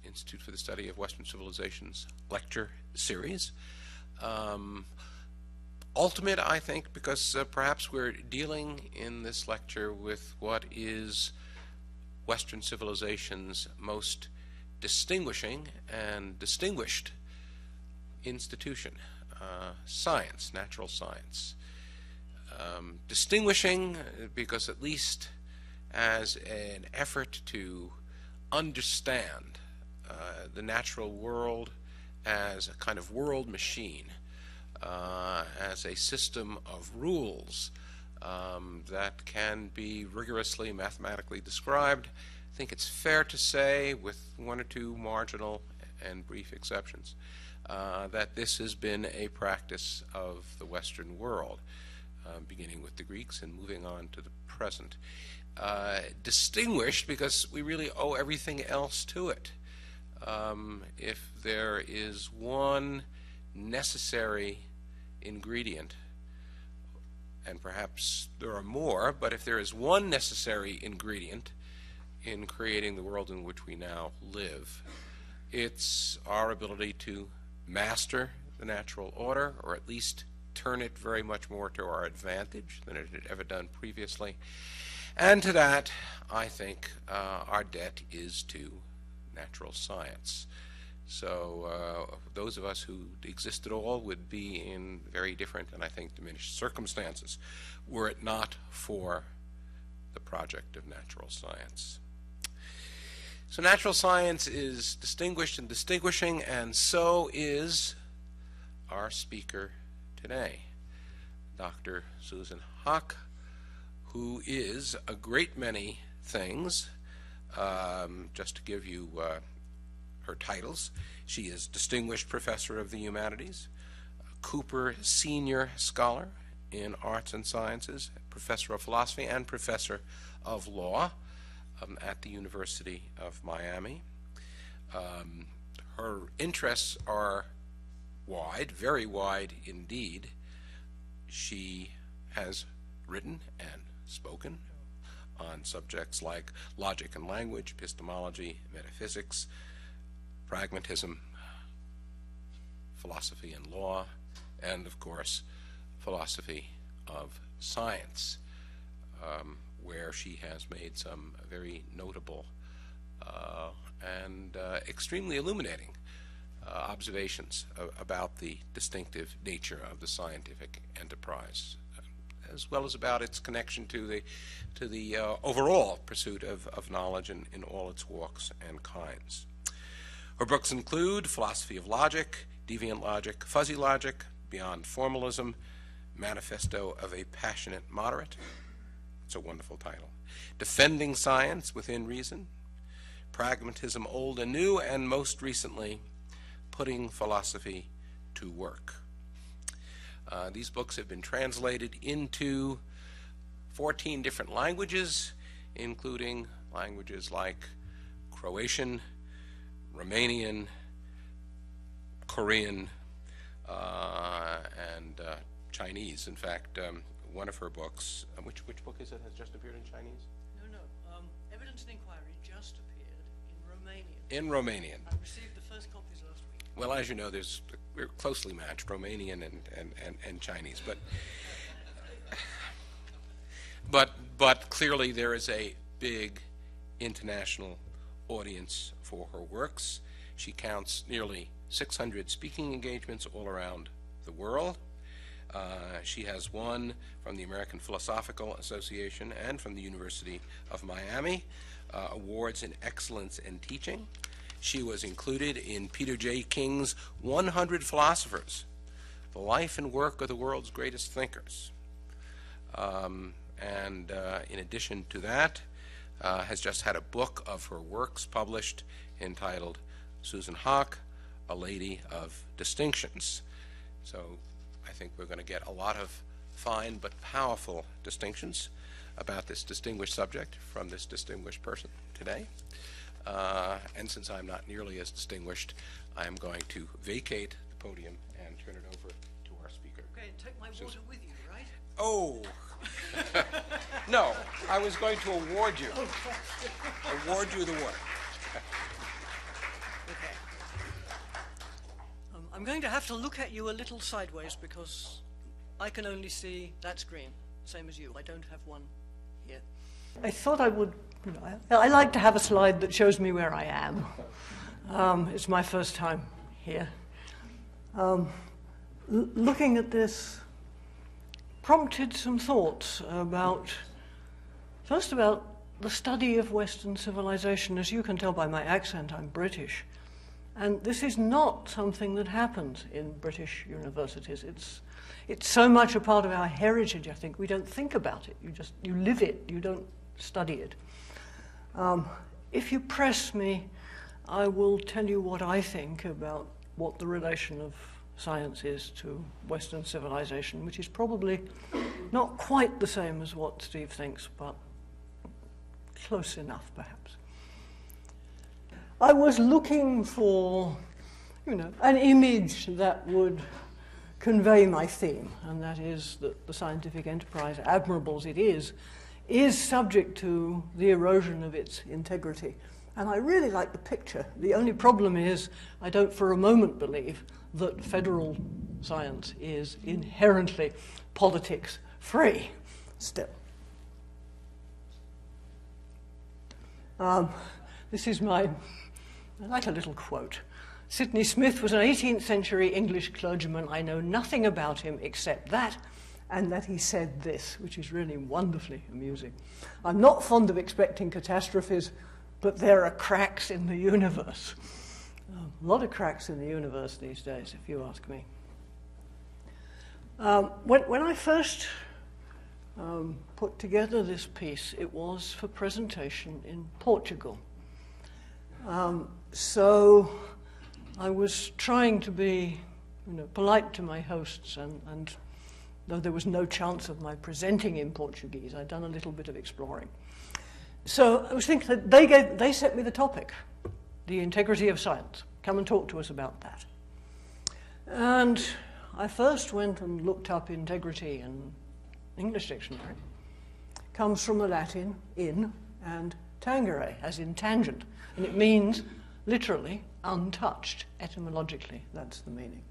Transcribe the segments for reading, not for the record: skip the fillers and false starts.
Institute for the Study of Western Civilizations lecture series. Ultimate, I think, because perhaps we're dealing in this lecture with what is Western civilization's most distinguishing and distinguished institution, science, natural science. Distinguishing because, at least as an effort to understand the natural world as a kind of world machine, as a system of rules that can be rigorously mathematically described. I think it's fair to say, with one or two marginal and brief exceptions, that this has been a practice of the Western world, beginning with the Greeks and moving on to the present. Distinguished because we really owe everything else to it. If there is one necessary ingredient, and perhaps there are more, but if there is one necessary ingredient in creating the world in which we now live, it's our ability to master the natural order, or at least turn it very much more to our advantage than it had ever done previously. And to that, I think our debt is to natural science. So those of us who exist at all would be in very different and I think diminished circumstances were it not for the project of natural science. So natural science is distinguished and distinguishing, and so is our speaker today, Dr. Susan Haack, who is a great many things. Just to give you her titles, she is Distinguished Professor of the Humanities, Cooper Senior Scholar in Arts and Sciences, Professor of Philosophy, and Professor of Law at the University of Miami. Her interests are wide, very wide indeed. She has written and spoken on subjects like logic and language, epistemology, metaphysics, pragmatism, philosophy and law, and of course philosophy of science, where she has made some very notable and extremely illuminating observations about the distinctive nature of the scientific enterprise, as well as about its connection to the overall pursuit of knowledge in all its walks and kinds. Her books include Philosophy of Logic, Deviant Logic, Fuzzy Logic, Beyond Formalism, Manifesto of a Passionate Moderate. It's a wonderful title. Defending Science Within Reason, Pragmatism Old and New, and most recently, Putting Philosophy to Work. These books have been translated into 14 different languages, including languages like Croatian, Romanian, Korean, and Chinese. In fact, one of her books, which book is it, has just appeared in Chinese? No. Evidence and Inquiry just appeared in Romanian. In Romanian. I received the first copies last week. Well, as you know, we're closely matched, Romanian and Chinese, but clearly there is a big international audience for her works. She counts nearly 600 speaking engagements all around the world. She has won from the American Philosophical Association and from the University of Miami awards in excellence in teaching. She was included in Peter J. King's 100 Philosophers, the life and work of the world's greatest thinkers. and in addition to that, has just had a book of her works published entitled Susan Haack, A Lady of Distinctions. So I think we're going to get a lot of fine but powerful distinctions about this distinguished subject from this distinguished person today. And since I'm not nearly as distinguished, I am going to vacate the podium and turn it over to our speaker. Okay, and take my water with you, right? Oh! No, I was going to award you. Award you the water. Okay. I'm going to have to look at you a little sideways because I can only see that screen, same as you. I don't have one here. I thought I would, I like to have a slide that shows me where I am. It's my first time here. Looking at this prompted some thoughts about, first about the study of Western civilization. As you can tell by my accent, I'm British. And this is not something that happens in British universities. It's so much a part of our heritage, I think. We don't think about it. You live it. You don't study it. If you press me, I will tell you what I think about what the relation of science is to Western civilization, which is probably not quite the same as what Steve thinks, but close enough, perhaps. I was looking for, an image that would convey my theme, and that is that the scientific enterprise, admirable as it is subject to the erosion of its integrity. And I really like the picture. The only problem is I don't for a moment believe that federal science is inherently politics-free still. This is I like a little quote. Sidney Smith was an 18th century English clergyman. I know nothing about him except that, and that he said this, which is really wonderfully amusing. I'm not fond of expecting catastrophes, but there are cracks in the universe. A lot of cracks in the universe these days, if you ask me. When I first put together this piece, it was for presentation in Portugal. So I was trying to be polite to my hosts, and though there was no chance of my presenting in Portuguese, I'd done a little bit of exploring. So I was thinking that they set me the topic, the integrity of science. Come and talk to us about that. And I first went and looked up integrity in English dictionary. Comes from the Latin in and tangere, as in tangent. And it means literally untouched, etymologically. That's the meaning.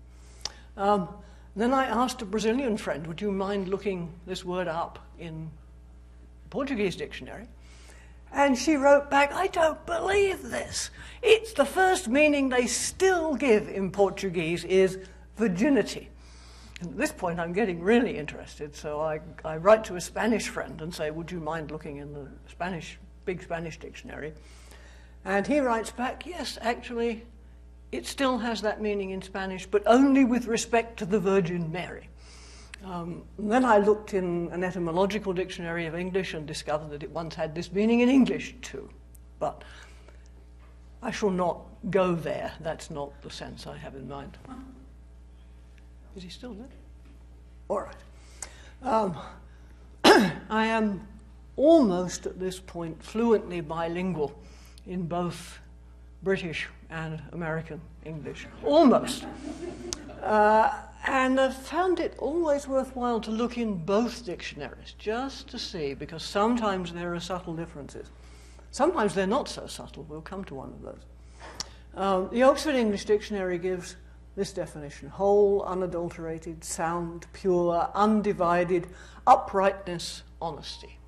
Then I asked a Brazilian friend, would you mind looking this word up in Portuguese dictionary? And she wrote back, I don't believe this. It's the first meaning they still give in Portuguese is virginity. And at this point, I'm getting really interested, so I write to a Spanish friend and say, would you mind looking in the big Spanish dictionary? And he writes back, yes, actually, it still has that meaning in Spanish, but only with respect to the Virgin Mary. Then I looked in an etymological dictionary of English and discovered that it once had this meaning in English too. But I shall not go there. That's not the sense I have in mind. Is he still there? All right. I am almost at this point fluently bilingual in both British and American English. Almost. And I've found it always worthwhile to look in both dictionaries, just to see, because sometimes there are subtle differences. Sometimes they're not so subtle. We'll come to one of those. The Oxford English Dictionary gives this definition: whole, unadulterated, sound, pure, undivided, uprightness, honesty.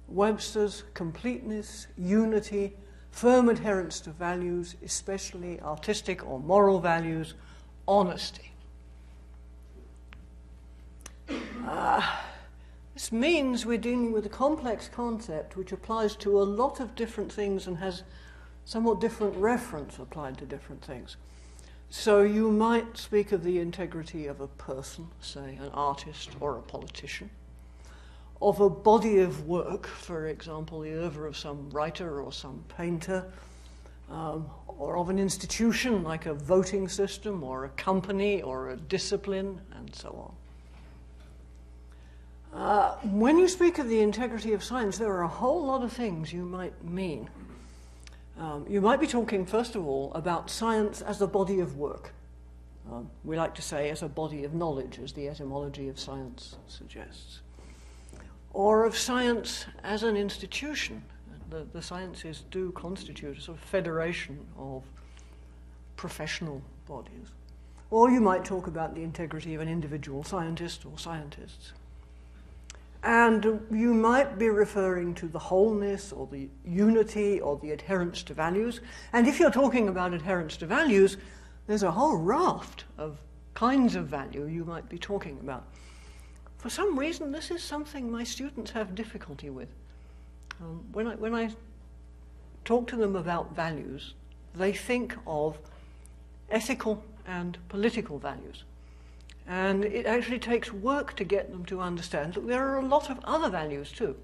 Webster's completeness, unity, firm adherence to values, especially artistic or moral values, honesty. This means we're dealing with a complex concept which applies to a lot of different things and has somewhat different reference applied to different things. So you might speak of the integrity of a person, say an artist or a politician. of a body of work, for example, the oeuvre of some writer or some painter, or of an institution like a voting system or a company or a discipline, and so on. When you speak of the integrity of science, there are a whole lot of things you might mean. You might be talking, first of all, about science as a body of work. We like to say as a body of knowledge, as the etymology of science suggests. Or of science as an institution. The sciences do constitute a sort of federation of professional bodies. Or you might talk about the integrity of an individual scientist or scientists. And you might be referring to the wholeness or the unity or the adherence to values. And if you're talking about adherence to values, there's a whole raft of kinds of value you might be talking about. For some reason, this is something my students have difficulty with. When I talk to them about values, they think of ethical and political values. And it actually takes work to get them to understand that there are a lot of other values too.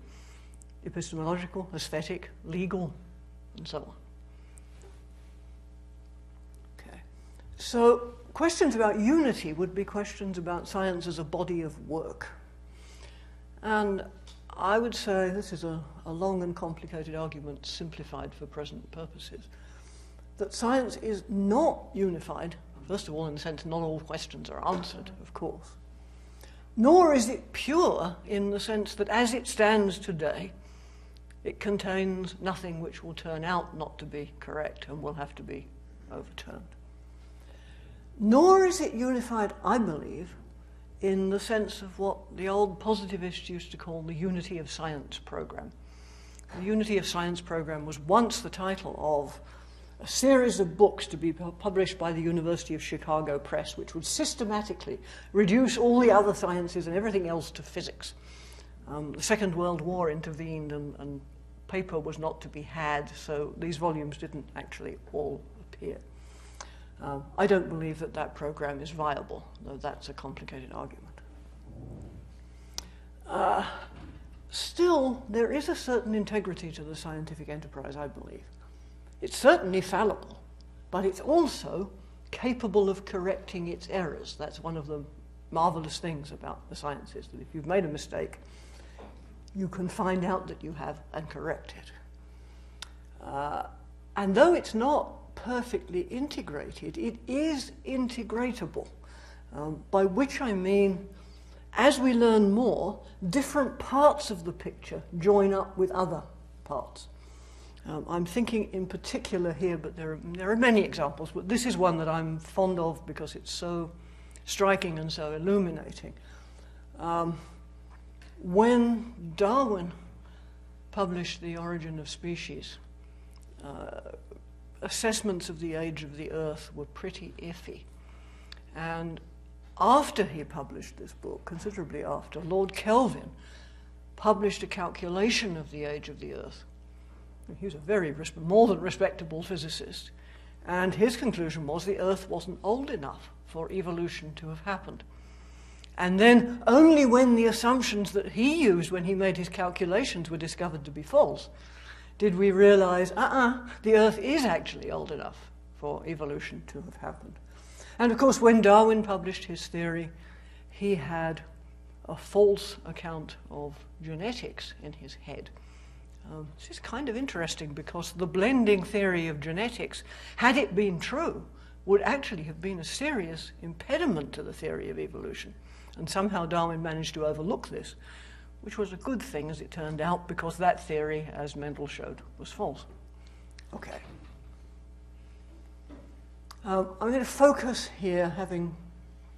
Epistemological, aesthetic, legal, and so on. Okay. So questions about unity would be questions about science as a body of work. And I would say this is a long and complicated argument simplified for present purposes, that science is not unified. First of all, in the sense not all questions are answered, of course. Nor is it pure in the sense that as it stands today, it contains nothing which will turn out not to be correct and will have to be overturned. Nor is it unified, I believe, in the sense of what the old positivists used to call the Unity of Science program. The Unity of Science program was once the title of a series of books to be published by the University of Chicago Press, which would systematically reduce all the other sciences and everything else to physics. The Second World War intervened and paper was not to be had, so these volumes didn't actually all appear. I don't believe that that program is viable, though that's a complicated argument. Still, there is a certain integrity to the scientific enterprise, I believe. It's certainly fallible, but it's also capable of correcting its errors. That's one of the marvelous things about the sciences, that if you've made a mistake, you can find out that you have and correct it. And though it's not perfectly integrated, it is integratable, by which I mean, as we learn more, different parts of the picture join up with other parts. I'm thinking in particular here, but there are many examples, but this is one that I'm fond of because it's so striking and so illuminating. When Darwin published The Origin of Species, assessments of the age of the Earth were pretty iffy. And after he published this book, considerably after, Lord Kelvin published a calculation of the age of the Earth. He was a very more than respectable physicist, and his conclusion was the Earth wasn't old enough for evolution to have happened. And then only when the assumptions that he used when he made his calculations were discovered to be false, did we realize, the Earth is actually old enough for evolution to have happened. And of course, when Darwin published his theory, he had a false account of genetics in his head. This is kind of interesting because the blending theory of genetics, had it been true, would actually have been a serious impediment to the theory of evolution. And somehow Darwin managed to overlook this, which was a good thing as it turned out, because that theory, as Mendel showed, was false. Okay. I'm going to focus here, having,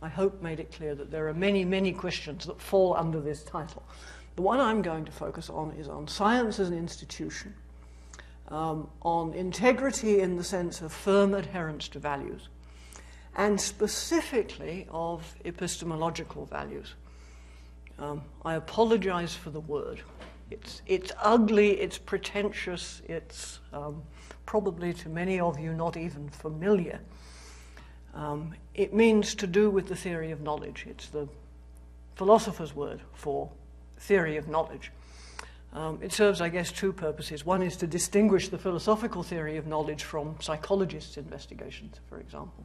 I hope, made it clear that there are many, many questions that fall under this title. The one I'm going to focus on is on science as an institution, on integrity in the sense of firm adherence to values, and specifically of epistemological values. I apologize for the word. It's ugly, it's pretentious, it's probably to many of you not even familiar. It means to do with the theory of knowledge. It's the philosopher's word for theory of knowledge. It serves, I guess, two purposes. One is to distinguish the philosophical theory of knowledge from psychologists' investigations, for example.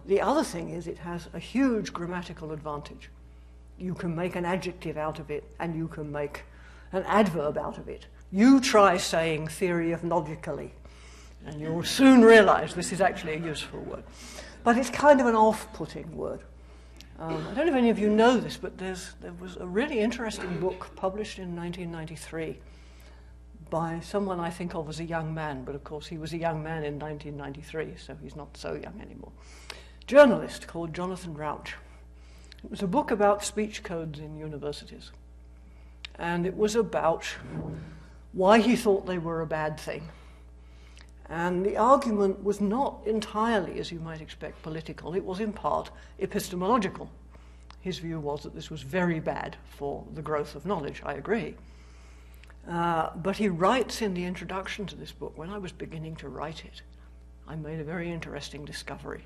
The other thing is it has a huge grammatical advantage. You can make an adjective out of it, and you can make an adverb out of it. You try saying theory of logically, and you'll soon realize this is actually a useful word. But it's kind of an off-putting word. I don't know if any of you know this, but there was a really interesting book published in 1993 by someone I think of as a young man, but of course he was a young man in 1993, so he's not so young anymore. Journalist called Jonathan Rauch. It was a book about speech codes in universities, and it was about why he thought they were a bad thing. And the argument was not entirely, as you might expect, political. It was in part epistemological. His view was that this was very bad for the growth of knowledge. I agree. But he writes in the introduction to this book, when I was beginning to write it, I made a very interesting discovery.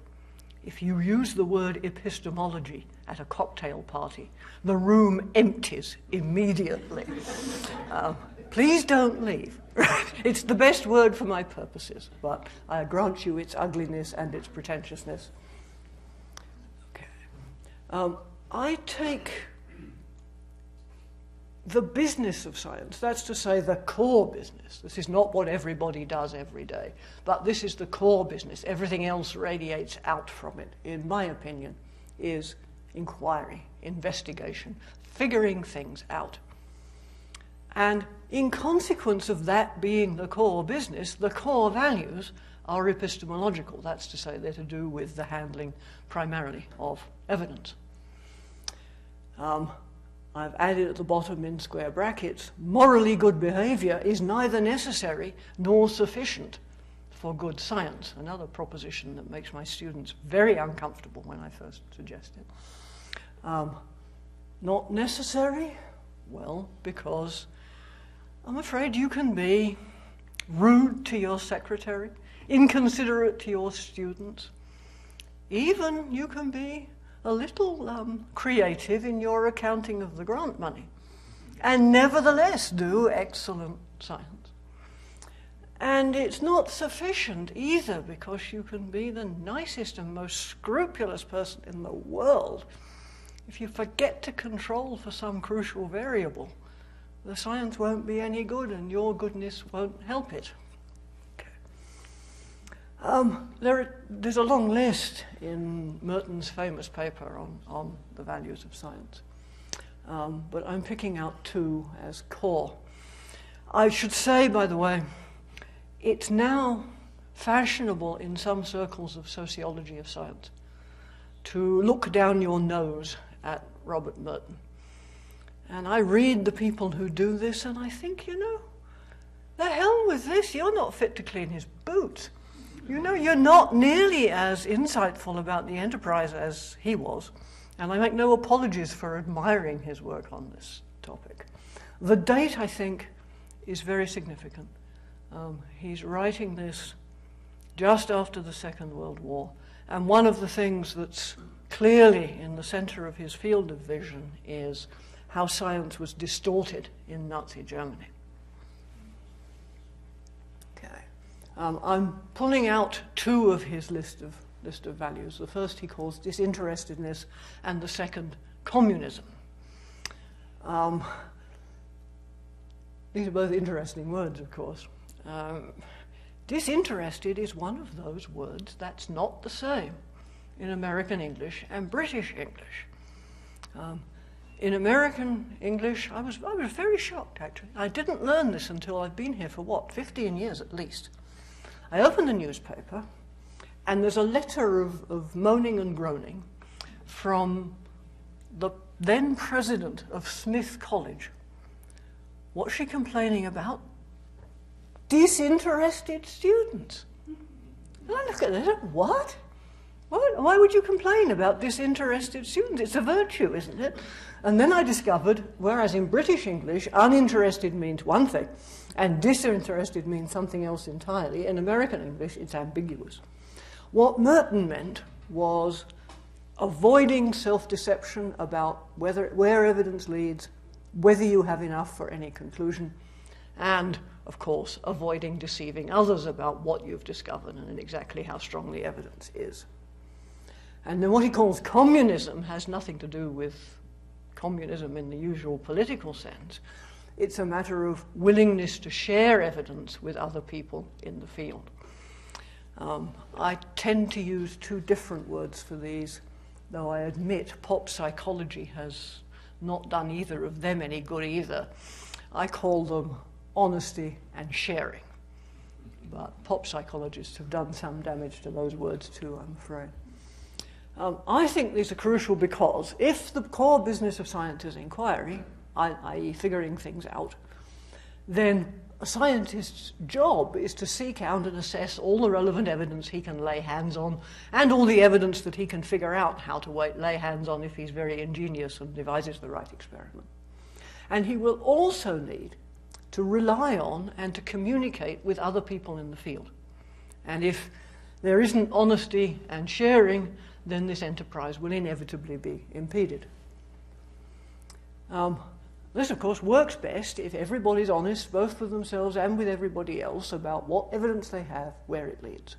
If you use the word epistemology at a cocktail party, the room empties immediately. Please don't leave. It's the best word for my purposes, but I grant you its ugliness and its pretentiousness. Okay. I take the business of science, that's to say the core business. This is not what everybody does every day, but this is the core business. Everything else radiates out from it, in my opinion, is inquiry, investigation, figuring things out. And in consequence of that being the core business, the core values are epistemological. That's to say they're to do with the handling primarily of evidence. I've added at the bottom in square brackets, morally good behavior is neither necessary nor sufficient for good science. Another proposition that makes my students very uncomfortable when I first suggest it. Not necessary? Well, because I'm afraid you can be rude to your secretary, inconsiderate to your students. Even you can be a little creative in your accounting of the grant money, and nevertheless do excellent science. And it's not sufficient either, because you can be the nicest and most scrupulous person in the world. If you forget to control for some crucial variable, the science won't be any good and your goodness won't help it. There's a long list in Merton's famous paper on the values of science, but I'm picking out two as core. I should say, by the way, it's now fashionable in some circles of sociology of science to look down your nose at Robert Merton. And I read the people who do this and I think, the hell with this, you're not fit to clean his boots. You're not nearly as insightful about the enterprise as he was, and I make no apologies for admiring his work on this topic. The date, I think, is very significant. He's writing this just after the Second World War, and one of the things that's clearly in the center of his field of vision is how science was distorted in Nazi Germany. I'm pulling out two of his list of values. The first he calls disinterestedness, and the second, communism. These are both interesting words, of course. Disinterested is one of those words that's not the same in American English and British English. In American English, I was very shocked, actually. I didn't learn this until I've been here for, 15 years at least. I opened the newspaper, and there's a letter of moaning and groaning from the then president of Smith College. What's she complaining about? Disinterested students. And I look at it, what? Why would you complain about disinterested students? It's a virtue, isn't it? And then I discovered, whereas in British English, uninterested means one thing, and disinterested means something else entirely, in American English, it's ambiguous. What Merton meant was avoiding self-deception about where evidence leads whether you have enough for any conclusion, and, of course, avoiding deceiving others about what you've discovered and exactly how strong the evidence is. And then what he calls communism has nothing to do with communism in the usual political sense. It's a matter of willingness to share evidence with other people in the field. I tend to use two different words for these, though I admit pop psychology has not done either of them any good either. I call them honesty and sharing. But pop psychologists have done some damage to those words too, I'm afraid. I think these are crucial because if the core business of science is inquiry, i.e. figuring things out, then a scientist's job is to seek out and assess all the relevant evidence he can lay hands on and all the evidence that he can figure out how to lay hands on if he's very ingenious and devises the right experiment. And he will also need to rely on and to communicate with other people in the field. And if there isn't honesty and sharing, then this enterprise will inevitably be impeded. This, of course, works best if everybody's honest, both with themselves and with everybody else, about what evidence they have, where it leads.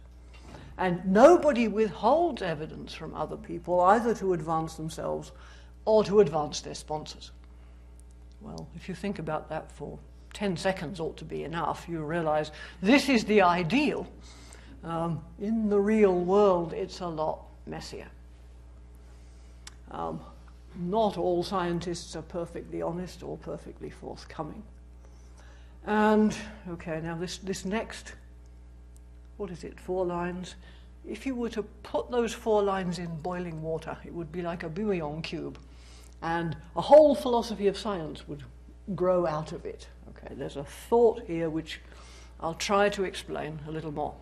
And nobody withholds evidence from other people, either to advance themselves or to advance their sponsors. Well, if you think about that for 10 seconds ought to be enough, you realize this is the ideal. In the real world, it's a lot messier. Not all scientists are perfectly honest or perfectly forthcoming. And, okay, now this next, what is it, 4 lines? If you were to put those 4 lines in boiling water, it would be like a bouillon cube. And a whole philosophy of science would grow out of it. Okay, there's a thought here which I'll try to explain a little more.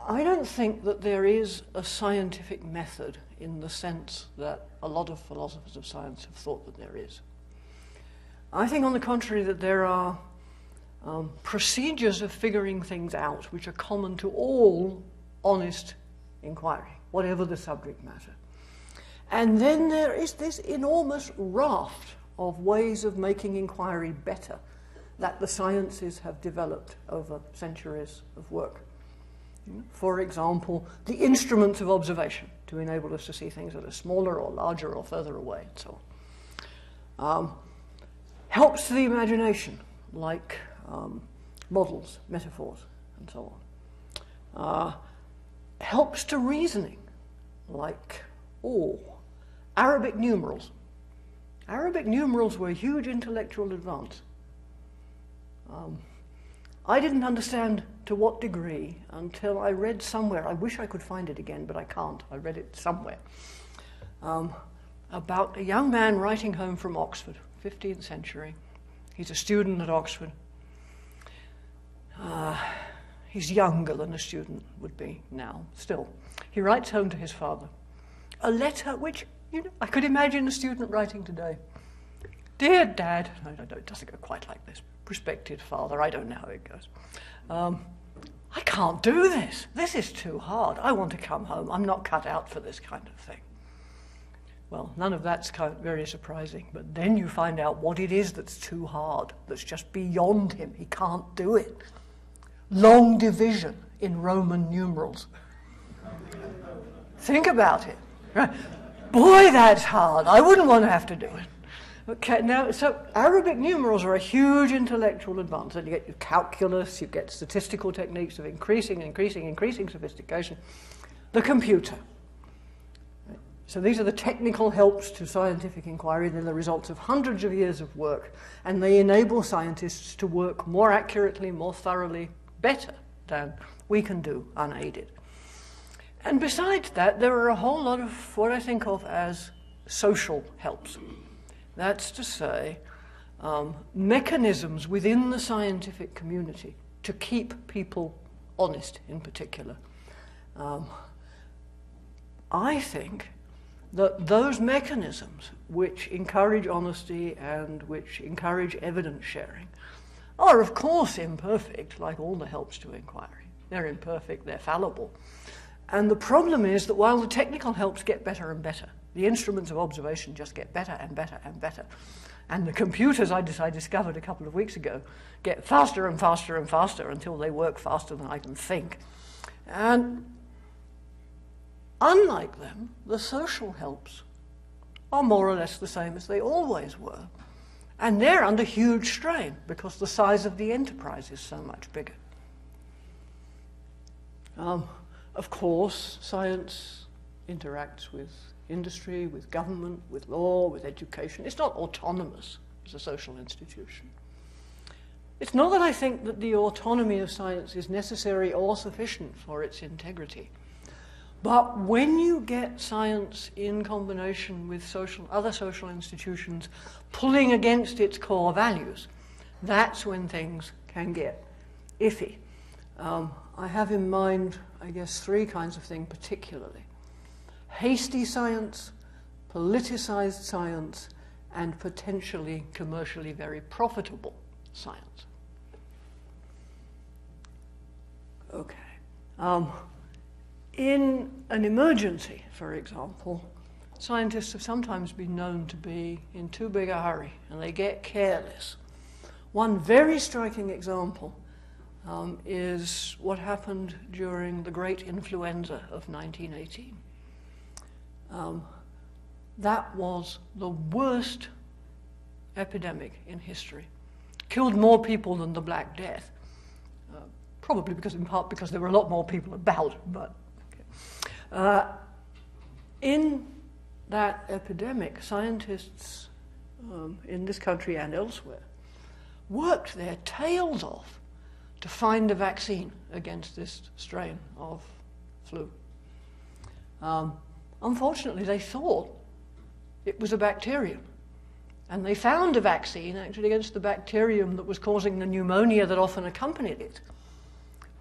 I don't think that there is a scientific method in the sense that a lot of philosophers of science have thought that there is. I think, on the contrary, that there are procedures of figuring things out which are common to all honest inquiry, whatever the subject matter. And then there is this enormous raft of ways of making inquiry better that the sciences have developed over centuries of work. For example, the instruments of observation to enable us to see things that are smaller or larger or further away, and so on. Helps to the imagination, like models, metaphors, and so on. Helps to reasoning, like Arabic numerals. Arabic numerals were a huge intellectual advance. I didn't understand to what degree until I read somewhere, I wish I could find it again, but I can't, I read it somewhere, about a young man writing home from Oxford, 15th century. He's a student at Oxford. He's younger than a student would be now, still. He writes home to his father. A letter which, I could imagine a student writing today. Dear Dad, no, it doesn't go quite like this. Prospective father, I don't know how it goes. I can't do this. This is too hard. I want to come home. I'm not cut out for this kind of thing. Well, none of that's very surprising, but then you find out what it is that's too hard, that's just beyond him. He can't do it. Long division in Roman numerals. Think about it. Boy, that's hard. I wouldn't want to have to do it. Okay, now, so Arabic numerals are a huge intellectual advance. And you get your calculus, you get statistical techniques of increasing sophistication. The computer. So these are the technical helps to scientific inquiry. They're the results of hundreds of years of work. And they enable scientists to work more accurately, more thoroughly, better than we can do unaided. And besides that, there are a whole lot of what I think of as social helps. That's to say, mechanisms within the scientific community to keep people honest in particular. I think that those mechanisms which encourage honesty and which encourage evidence sharing are, of course, imperfect, like all the helps to inquiry. They're imperfect, they're fallible. And the problem is that while the technical helps get better and better, The instruments of observation just get better and better and better. And the computers I discovered a couple of weeks ago get faster and faster and faster until they work faster than I can think. And unlike them, the social helps are more or less the same as they always were. And they're under huge strain because the size of the enterprise is so much bigger. Of course, science interacts with industry, with government, with law, with education. It's not autonomous as a social institution. It's not that I think that the autonomy of science is necessary or sufficient for its integrity. But when you get science in combination with other social institutions pulling against its core values, that's when things can get iffy. I have in mind, I guess, three kinds of thing particularly. Hasty science, politicized science, and potentially commercially very profitable science. Okay. In an emergency, for example, scientists have sometimes been known to be in too big a hurry, and they get careless. One very striking example is what happened during the great influenza of 1918. That was the worst epidemic in history. Killed more people than the Black Death. Probably in part because there were a lot more people about, but okay. In that epidemic, scientists in this country and elsewhere worked their tails off to find a vaccine against this strain of flu. Unfortunately, they thought it was a bacterium. And they found a vaccine actually against the bacterium that was causing the pneumonia that often accompanied it.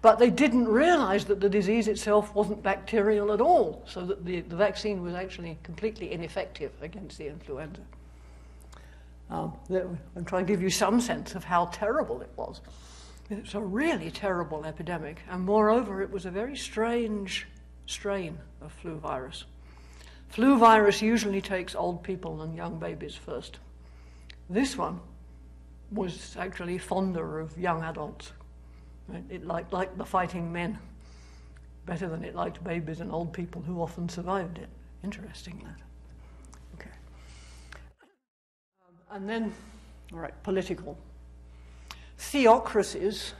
But they didn't realize that the disease itself wasn't bacterial at all, so that the vaccine was actually completely ineffective against the influenza. I'm trying to give you some sense of how terrible it was. It's a really terrible epidemic, and moreover, it was a very strange strain of flu virus. Flu virus usually takes old people and young babies first. This one was actually fonder of young adults. Right? It liked the fighting men better than it liked babies and old people who often survived it. Interesting, that. Okay. And then, all right, political. Theocracies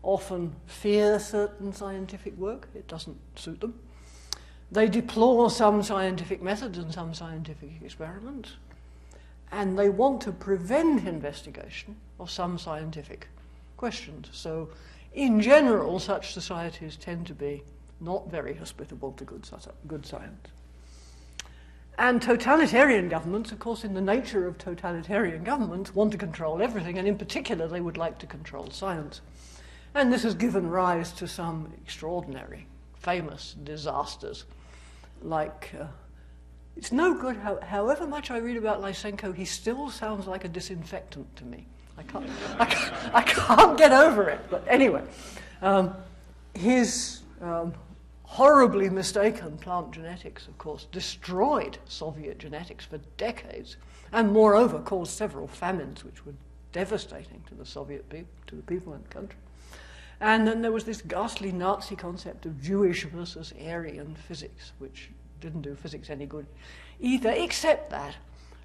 often fear certain scientific work. It doesn't suit them. They deplore some scientific methods and some scientific experiments, and they want to prevent investigation of some scientific questions. So, in general, such societies tend to be not very hospitable to good science. And totalitarian governments, of course, in the nature of totalitarian governments, want to control everything, and in particular, they would like to control science. And this has given rise to some extraordinary, famous disasters, like, it's no good, however much I read about Lysenko, he still sounds like a disinfectant to me. I can't get over it, but anyway. His horribly mistaken plant genetics, of course, destroyed Soviet genetics for decades, and moreover caused several famines which were devastating to the Soviet people, to the people in the country. And then there was this ghastly Nazi concept of Jewish versus Aryan physics, which didn't do physics any good either, except that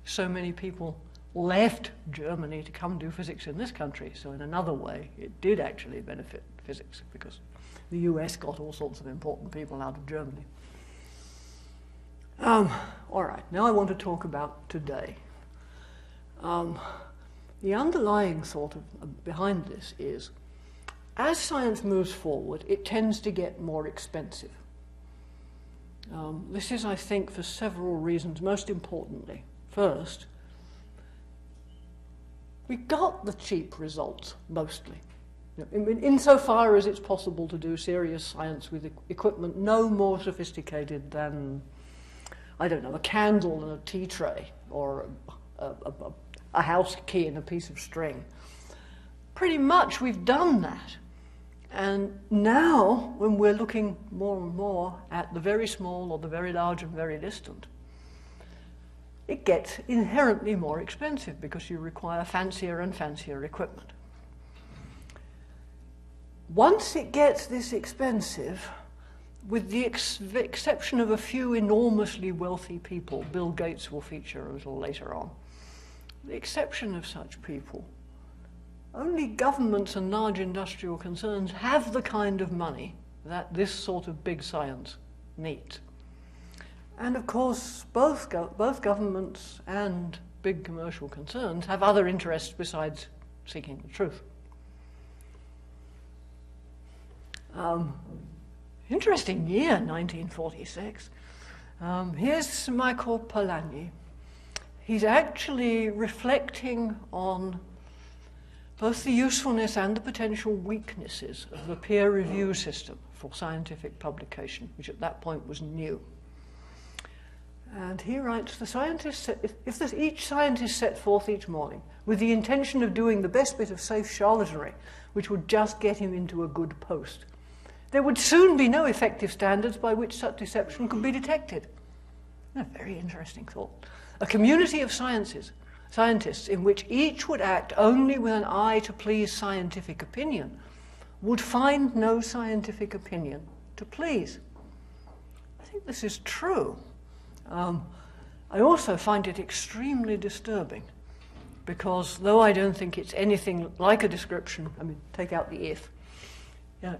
so many people left Germany to come do physics in this country. So in another way, it did actually benefit physics, because the US got all sorts of important people out of Germany. All right, now I want to talk about today. The underlying thought behind this is, as science moves forward, it tends to get more expensive. This is, I think, for several reasons. Most importantly, first, we got the cheap results, mostly. Insofar as it's possible to do serious science with equipment no more sophisticated than, I don't know, a candle and a tea tray, or a house key and a piece of string. Pretty much we've done that. And now, when we're looking more and more at the very small or the very large and very distant, it gets inherently more expensive because you require fancier and fancier equipment. Once it gets this expensive, with the exception of a few enormously wealthy people, Bill Gates will feature a little later on, the exception of such people, only governments and large industrial concerns have the kind of money that this sort of big science needs. And of course, both governments and big commercial concerns have other interests besides seeking the truth. Interesting year, 1946. Here's Michael Polanyi. He's actually reflecting on both the usefulness and the potential weaknesses of the peer review system for scientific publication, which at that point was new. And he writes, if each scientist set forth each morning with the intention of doing the best bit of safe charlatanry, which would just get him into a good post, there would soon be no effective standards by which such deception could be detected. A very interesting thought. A community of scientists in which each would act only with an eye to please scientific opinion would find no scientific opinion to please. I think this is true. I also find it extremely disturbing because though I don't think it's anything like a description, I mean, take out the if,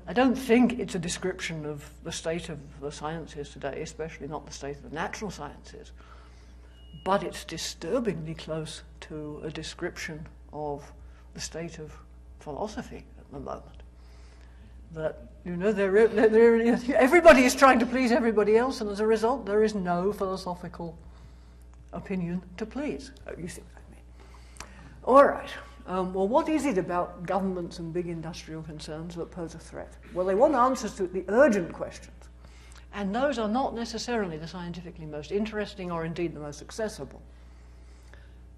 I don't think it's a description of the state of the sciences today, especially not the state of the natural sciences, but it's disturbingly close to a description of the state of philosophy at the moment. That, everybody is trying to please everybody else, and as a result, there is no philosophical opinion to please. You see what I mean? All right. Well, what is it about governments and big industrial concerns that pose a threat? Well, they want answers to the urgent questions, and those are not necessarily the scientifically most interesting or indeed the most accessible.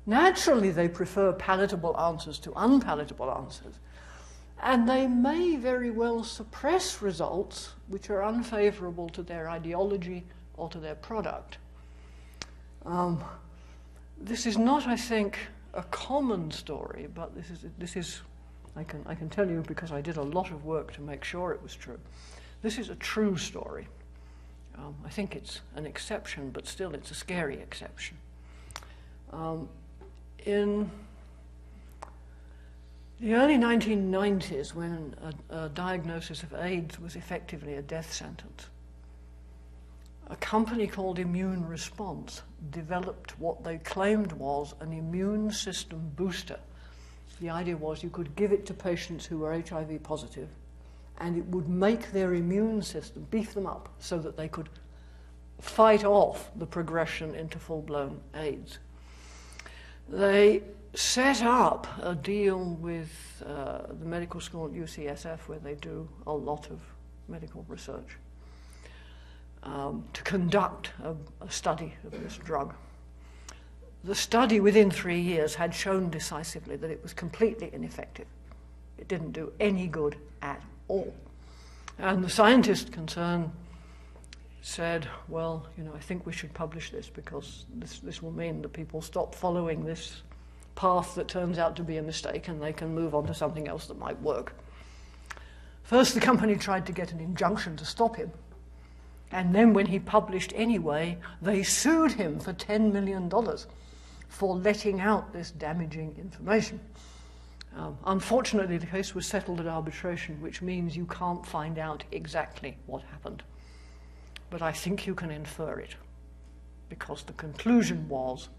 Naturally, they prefer palatable answers to unpalatable answers, and they may very well suppress results which are unfavorable to their ideology or to their product. This is not, I think, a common story, but this is I can tell you because I did a lot of work to make sure it was true. This is a true story. I think it's an exception, but still it's a scary exception. In the early 1990s, when a diagnosis of AIDS was effectively a death sentence, a company called Immune Response developed what they claimed was an immune system booster. The idea was you could give it to patients who were HIV positive, and it would make their immune system, beef them up, so that they could fight off the progression into full-blown AIDS. They set up a deal with the medical school at UCSF, where they do a lot of medical research, to conduct a study of this drug. The study within 3 years had shown decisively that it was completely ineffective. It didn't do any good at all. And the scientists concerned said, well, I think we should publish this because this will mean that people stop following this path that turns out to be a mistake and they can move on to something else that might work. First, the company tried to get an injunction to stop him. And then when he published anyway, they sued him for $10 million for letting out this damaging information. Unfortunately, the case was settled at arbitration, which means you can't find out exactly what happened. But I think you can infer it, because the conclusion was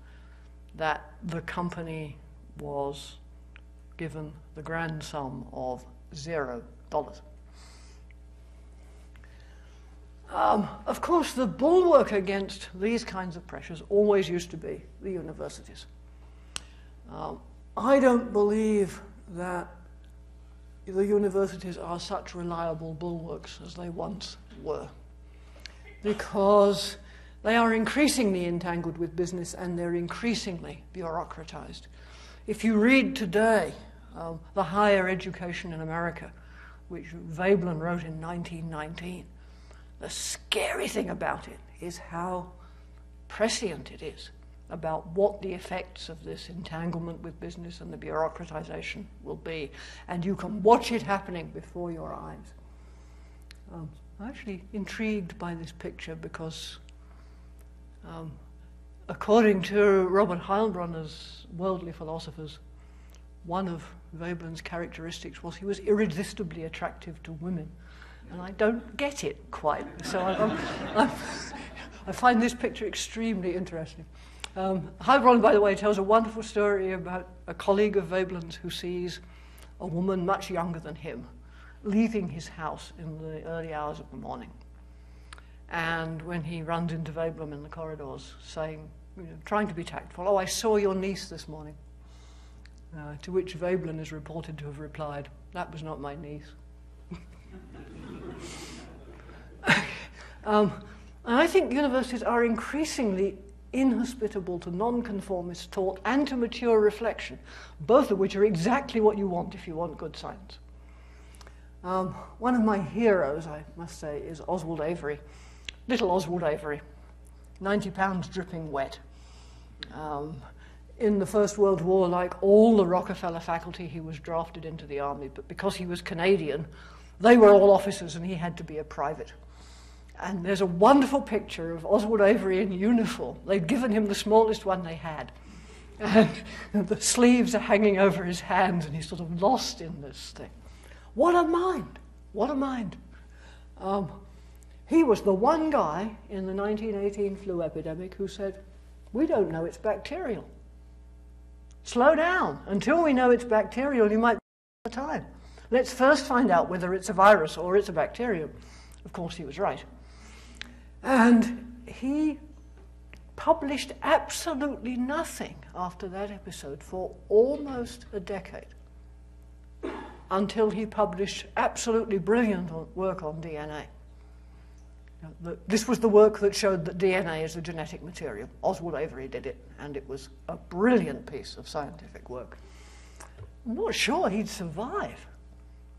that the company was given the grand sum of $0. Of course, the bulwark against these kinds of pressures always used to be the universities. I don't believe that the universities are such reliable bulwarks as they once were, because they are increasingly entangled with business and they're increasingly bureaucratized. If you read today the higher education in America, which Veblen wrote in 1919, the scary thing about it is how prescient it is. about what the effects of this entanglement with business and the bureaucratization will be. And you can watch it happening before your eyes. I'm actually intrigued by this picture because according to Robert Heilbronner's worldly philosophers, one of Veblen's characteristics was he was irresistibly attractive to women. And I don't get it quite. So I find this picture extremely interesting. Heilbronn, by the way, tells a wonderful story about a colleague of Veblen's who sees a woman much younger than him leaving his house in the early hours of the morning. And when he runs into Veblen in the corridors, saying, trying to be tactful, "Oh, I saw your niece this morning." To which Veblen is reported to have replied, "That was not my niece." And I think universities are increasingly inhospitable to nonconformist thought and to mature reflection, both of which are exactly what you want if you want good science. One of my heroes, I must say, is Oswald Avery. Little Oswald Avery, 90 pounds dripping wet. In the First World War, like all the Rockefeller faculty, he was drafted into the army, but because he was Canadian, they were all officers and he had to be a private. And there's a wonderful picture of Oswald Avery in uniform. They'd given him the smallest one they had. And the sleeves are hanging over his hands and he's sort of lost in this thing. What a mind! What a mind! He was the one guy in the 1918 flu epidemic who said, "We don't know it's bacterial. Slow down. Until we know it's bacterial, you might be the time. Let's first find out whether it's a virus or it's a bacterium." Of course, he was right. And he published absolutely nothing after that episode for almost a decade, until he published absolutely brilliant work on DNA. This was the work that showed that DNA is a genetic material. Oswald Avery did it, and it was a brilliant piece of scientific work. I'm not sure he'd survive.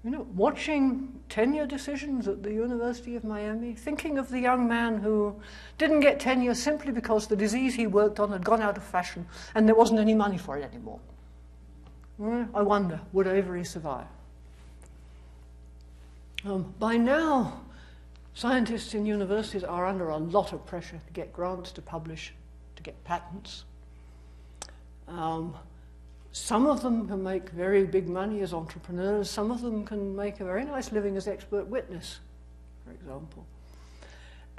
Watching tenure decisions at the University of Miami, thinking of the young man who didn't get tenure simply because the disease he worked on had gone out of fashion and there wasn't any money for it anymore. I wonder, would Avery survive? By now, scientists in universities are under a lot of pressure to get grants, to publish, to get patents. Some of them can make very big money as entrepreneurs. Some of them can make a very nice living as expert witness, for example.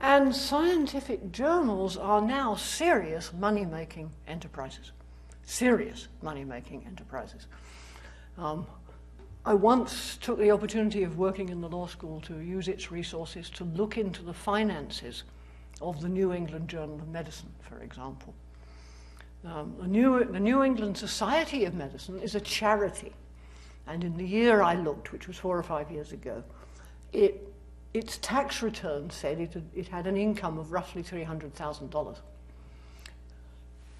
And scientific journals are now serious money-making enterprises. Serious money-making enterprises. I once took the opportunity of working in the law school to use its resources to look into the finances of the New England Journal of Medicine, for example. The New England Society of Medicine is a charity, and in the year I looked, which was 4 or 5 years ago, its tax return said it had an income of roughly $300,000.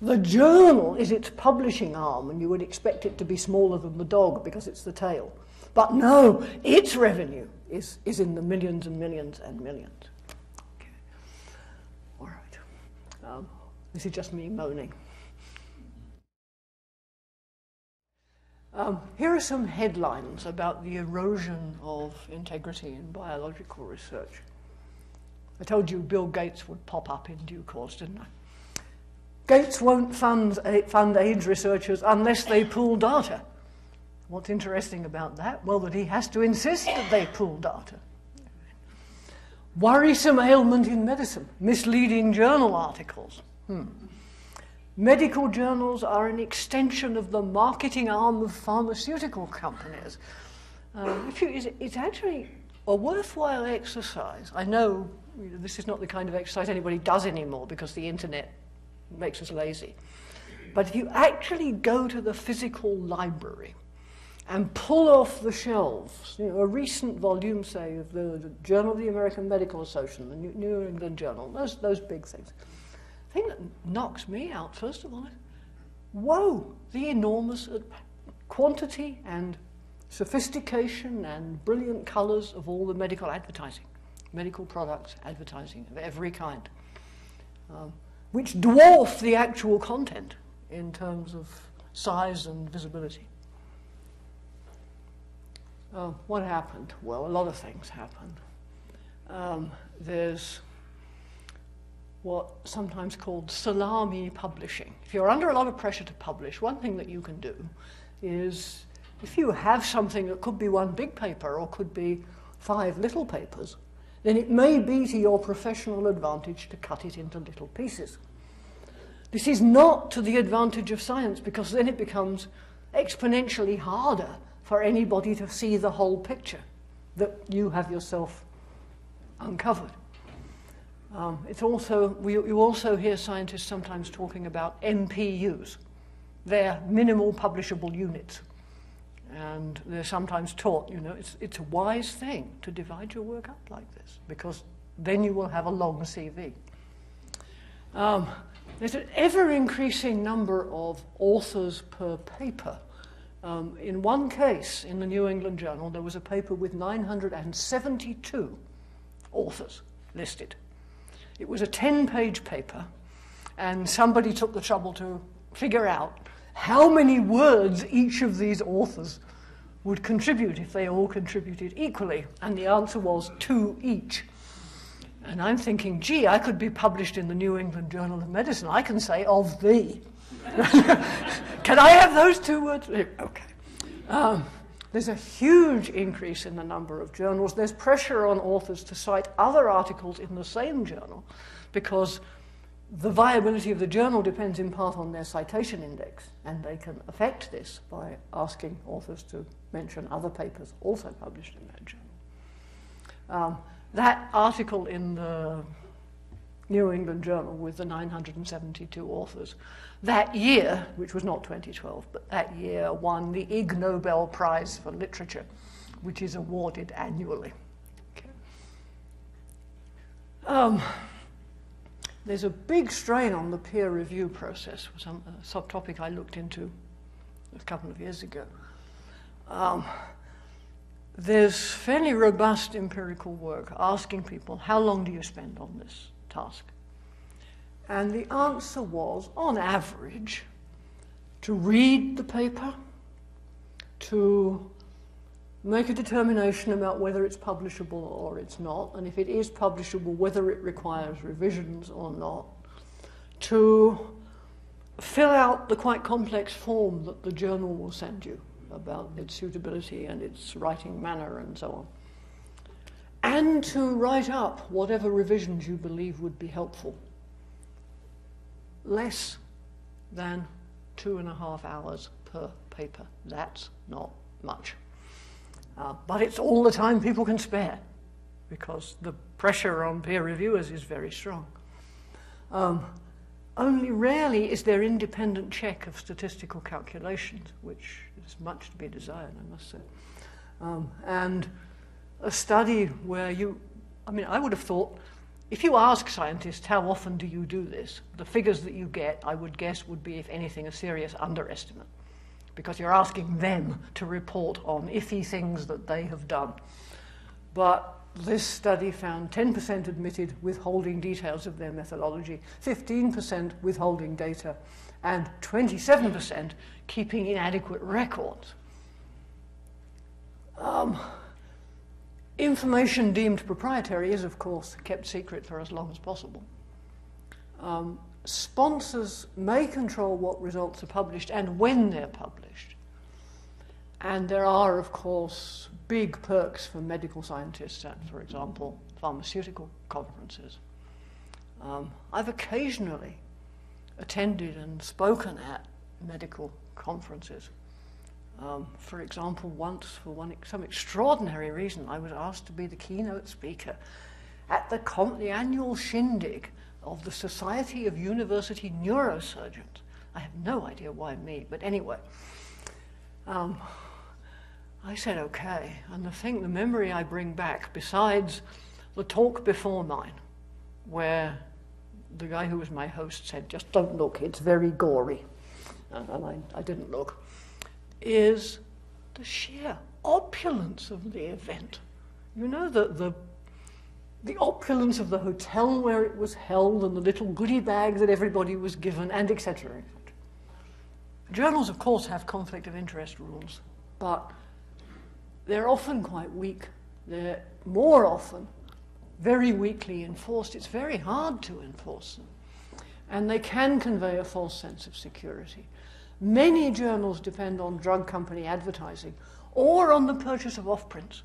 The journal is its publishing arm, and you would expect it to be smaller than the dog because it's the tail. But no, its revenue is in the millions and millions and millions. Okay. All right. This is just me moaning. Here are some headlines about the erosion of integrity in biological research. I told you Bill Gates would pop up in due course, didn't I? Gates won't fund AIDS researchers unless they pool data. What's interesting about that? Well, that he has to insist that they pool data. Worrisome ailment in medicine, misleading journal articles. Medical journals are an extension of the marketing arm of pharmaceutical companies. It's actually a worthwhile exercise. I know this is not the kind of exercise anybody does anymore because the internet makes us lazy. But if you actually go to the physical library and pull off the shelves, a recent volume, say, of the Journal of the American Medical Association, the New England Journal, those big things. The thing that knocks me out, first of all, is, whoa, the enormous quantity and sophistication and brilliant colours of all the medical advertising, medical products advertising of every kind. which dwarf the actual content in terms of size and visibility. What happened? Well, a lot of things happened. There's what's sometimes called salami publishing. If you're under a lot of pressure to publish, one thing that you can do is, if you have something that could be one big paper or could be 5 little papers, then it may be to your professional advantage to cut it into little pieces. This is not to the advantage of science, because then it becomes exponentially harder for anybody to see the whole picture that you have yourself uncovered. It's also, you also hear scientists sometimes talking about MPUs. They're minimal publishable units. And they're sometimes taught, you know, it's a wise thing to divide your work up like this, because then you will have a long CV. There's an ever-increasing number of authors per paper. In one case, in the New England Journal, there was a paper with 972 authors listed. It was a 10-page paper, and somebody took the trouble to figure out how many words each of these authors would contribute if they all contributed equally, and the answer was 2 each. And I'm thinking, gee, I could be published in the New England Journal of Medicine. I can say, of thee. Can I have those 2 words? Okay. There's a huge increase in the number of journals. There's pressure on authors to cite other articles in the same journal, because the viability of the journal depends in part on their citation index, and they can affect this by asking authors to mention other papers also published in that journal. That article in the New England Journal with the 972 authors, that year, which was not 2012, but that year won the Ig Nobel Prize for Literature, which is awarded annually. Okay. There's a big strain on the peer review process, a subtopic I looked into a couple of years ago. There's fairly robust empirical work asking people, how long do you spend on this task? And the answer was, on average, to read the paper, to make a determination about whether it's publishable or it's not, and if it is publishable, whether it requires revisions or not, to fill out the quite complex form that the journal will send you about its suitability and its writing manner and so on, and to write up whatever revisions you believe would be helpful. Less than 2.5 hours per paper. That's not much. But it's all the time people can spare, because the pressure on peer reviewers is very strong. Only rarely is there independent check of statistical calculations, which is much to be desired, I must say. And a study where I would have thought, if you ask scientists how often do you do this, the figures that you get, I would guess, would be, if anything, a serious underestimate, because you're asking them to report on iffy things that they have done. But this study found 10% admitted withholding details of their methodology, 15% withholding data, and 27% keeping inadequate records. Information deemed proprietary is, of course, kept secret for as long as possible. Sponsors may control what results are published and when they're published. And there are, of course, big perks for medical scientists at, for example, pharmaceutical conferences. I've occasionally attended and spoken at medical conferences. For example, once, for some extraordinary reason, I was asked to be the keynote speaker at the annual shindig of the Society of University Neurosurgeons. I have no idea why me, but anyway. I said, okay, and the memory I bring back, besides the talk before mine, where the guy who was my host said, just don't look, it's very gory, and I didn't look, is the sheer opulence of the event. You know, the the opulence of the hotel where it was held and the little goodie bag that everybody was given, and etc. etc. Journals, of course, have conflict of interest rules, but they're often quite weak. They're more often very weakly enforced. It's very hard to enforce them. And they can convey a false sense of security. Many journals depend on drug company advertising or on the purchase of off-prints.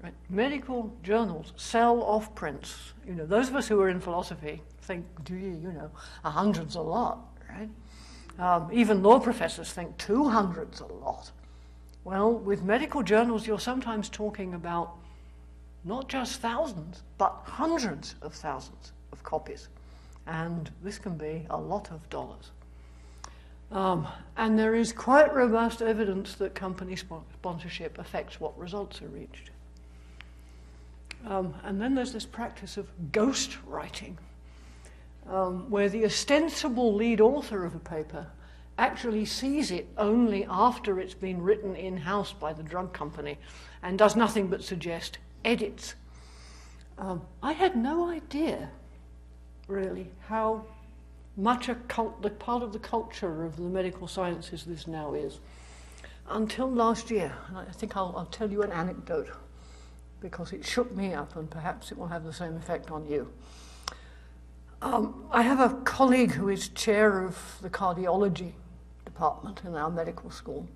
Right? Medical journals sell off-prints. You know, those of us who are in philosophy think, you know, 100's a lot, right? Even law professors think 200's a lot. Well, with medical journals, you're sometimes talking about not just thousands, but hundreds of thousands of copies. And this can be a lot of dollars. And there is quite robust evidence that company sponsorship affects what results are reached. And then there's this practice of ghost writing, where the ostensible lead author of a paper actually sees it only after it's been written in-house by the drug company and does nothing but suggest edits. I had no idea, really, how much the part of the culture of the medical sciences this now is, until last year. And I think I'll tell you an anecdote, because it shook me up, and perhaps it will have the same effect on you. I have a colleague who is chair of the cardiology department in our medical school.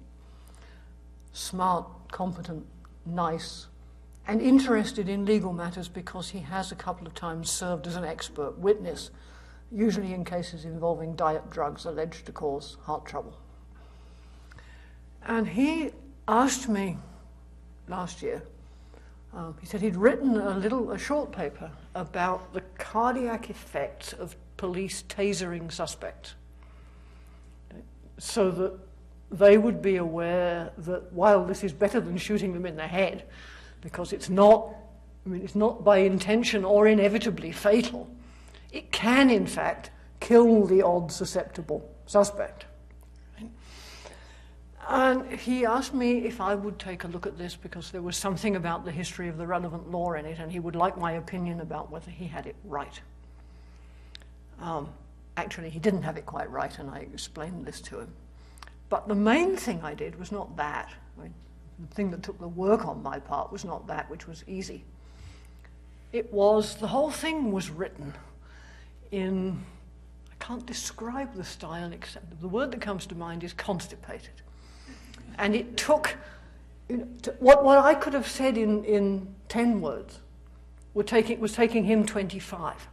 Smart, competent, nice, and interested in legal matters because he has a couple of times served as an expert witness, usually in cases involving diet drugs alleged to cause heart trouble. And he asked me last year, he said he'd written a short paper about the cardiac effects of police tasering suspects, so that they would be aware that while this is better than shooting them in the head, because it's not by intention or inevitably fatal, it can in fact kill the odd susceptible suspect. And he asked me if I would take a look at this because there was something about the history of the relevant law in it, and he would like my opinion about whether he had it right. Actually, he didn't have it quite right, and I explained this to him. But the main thing I did was not that. The thing that took the work on my part was not that, which was easy. It was, the whole thing was written in, I can't describe the style except the word that comes to mind is constipated. And it took, what I could have said in 10 words was taking him 25.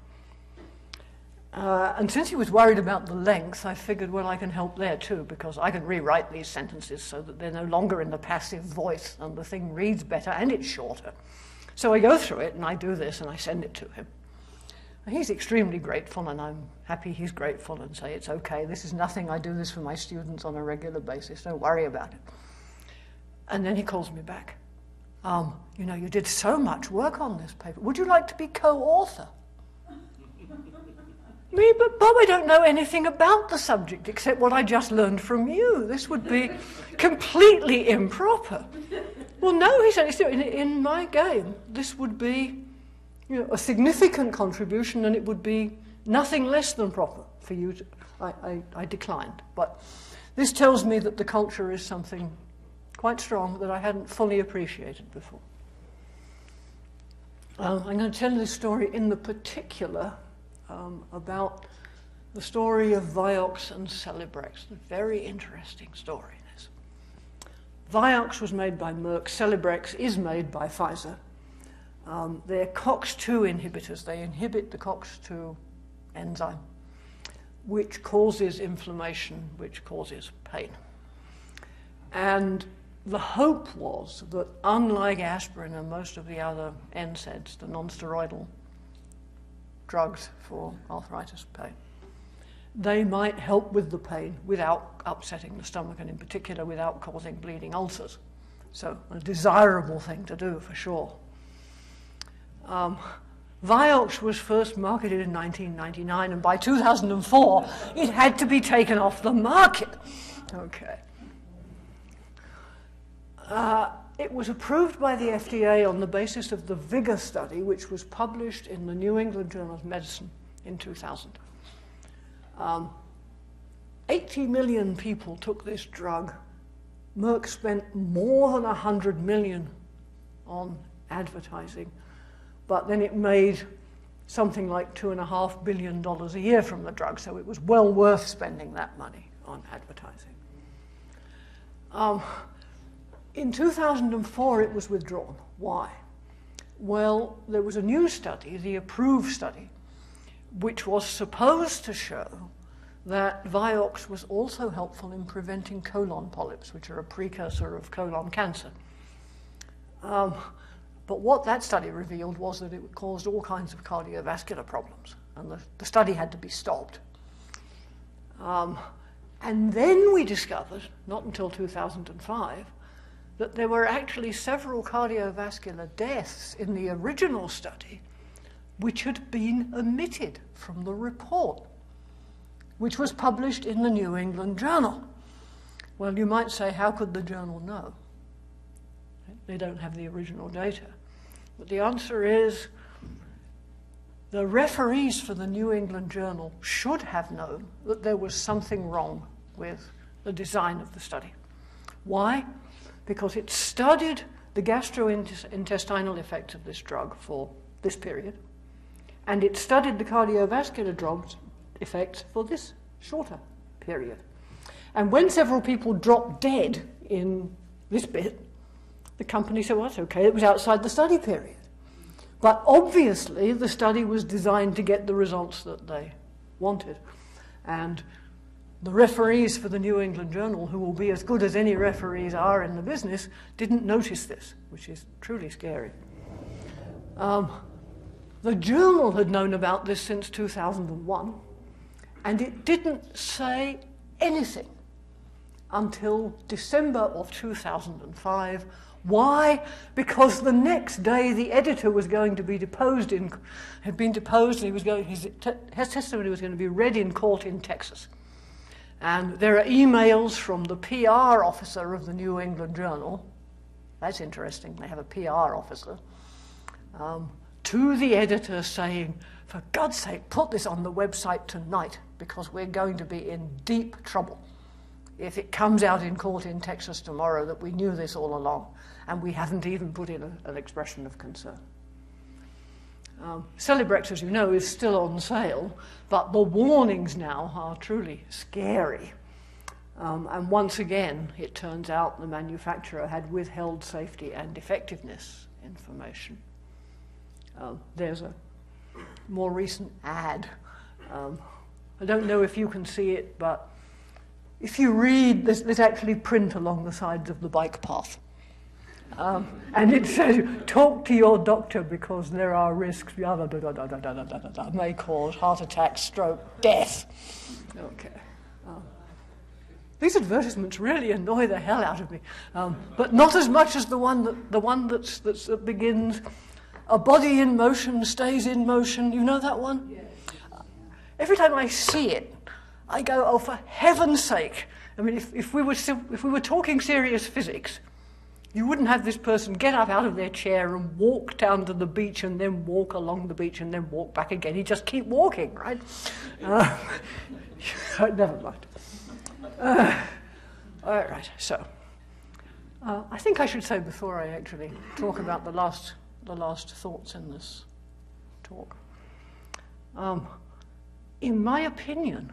And since he was worried about the length, I figured, well, I can help there too, because I can rewrite these sentences so that they're no longer in the passive voice and the thing reads better and it's shorter. So I go through it and I do this and I send it to him. And he's extremely grateful, and I'm happy he's grateful, and say, it's okay, this is nothing, I do this for my students on a regular basis, don't worry about it. And then he calls me back. You did so much work on this paper. Would you like to be co-author? Me, but Bob, I don't know anything about the subject except what I just learned from you. This would be completely improper. Well, no, he said, in my game, this would be a significant contribution, and it would be nothing less than proper for you to... I declined. But this tells me that the culture is something quite strong that I hadn't fully appreciated before. I'm going to tell this story in the particular about the story of Vioxx and Celebrex. A very interesting story, this. Vioxx was made by Merck. Celebrex is made by Pfizer. They're COX-2 inhibitors. They inhibit the COX-2 enzyme, which causes inflammation, which causes pain. And the hope was that, unlike aspirin and most of the other NSAIDs, the non-steroidal drugs for arthritis pain, they might help with the pain without upsetting the stomach, and in particular without causing bleeding ulcers. So a desirable thing to do for sure. Vioxx was first marketed in 1999, and by 2004 it had to be taken off the market. Okay. It was approved by the FDA on the basis of the VIGOR study, which was published in the New England Journal of Medicine in 2000. 80 million people took this drug. Merck spent more than 100 million on advertising, but then it made something like $2.5 billion a year from the drug, so it was well worth spending that money on advertising. In 2004, it was withdrawn. Why? Well, there was a new study, the approved study, which was supposed to show that Vioxx was also helpful in preventing colon polyps, which are a precursor of colon cancer. But what that study revealed was that it caused all kinds of cardiovascular problems, and the study had to be stopped. And then we discovered, not until 2005, that there were actually several cardiovascular deaths in the original study which had been omitted from the report, which was published in the New England Journal. Well, you might say, how could the journal know? They don't have the original data. But the answer is, the referees for the New England Journal should have known that there was something wrong with the design of the study. Why? Because it studied the gastrointestinal effects of this drug for this period, and it studied the cardiovascular drugs effects for this shorter period. And when several people dropped dead in this bit, the company said, well, that's okay, it was outside the study period. But obviously, the study was designed to get the results that they wanted. And the referees for the New England Journal, who will be as good as any referees are in the business, didn't notice this, which is truly scary. The journal had known about this since 2001, and it didn't say anything until December of 2005. Why? Because the next day the editor was going to be deposed had been deposed, and his testimony was going to be read in court in Texas. And there are emails from the PR officer of the New England Journal. That's interesting, they have a PR officer. To the editor saying, for God's sake, put this on the website tonight, because we're going to be in deep trouble if it comes out in court in Texas tomorrow that we knew this all along, and we haven't even put in an expression of concern. Celebrex, as you know, is still on sale, but the warnings now are truly scary. And once again, it turns out the manufacturer had withheld safety and effectiveness information. There's a more recent ad. I don't know if you can see it, but if you read, there's actually print along the sides of the bike path. And it says, talk to your doctor because there are risks, may cause heart attack, stroke, death. Okay. These advertisements really annoy the hell out of me, but not as much as the one that begins, a body in motion stays in motion. You know that one? Yes. Every time I see it, I go, oh, for heaven's sake. I mean, if we were talking serious physics, you wouldn't have this person get up out of their chair and walk down to the beach and then walk along the beach and then walk back again. He'd just keep walking, right? Never mind. All right, so I think I should say before I actually talk about the last thoughts in this talk. In my opinion,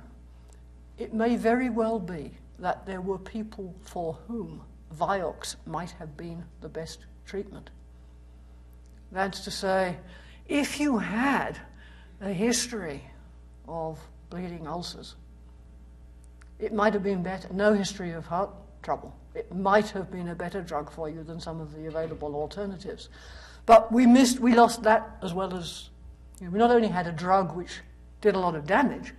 it may very well be that there were people for whom Vioxx might have been the best treatment. That's to say, if you had a history of bleeding ulcers, it might have been better. No history of heart trouble. It might have been a better drug for you than some of the available alternatives. But we lost that as well as, we not only had a drug which did a lot of damage,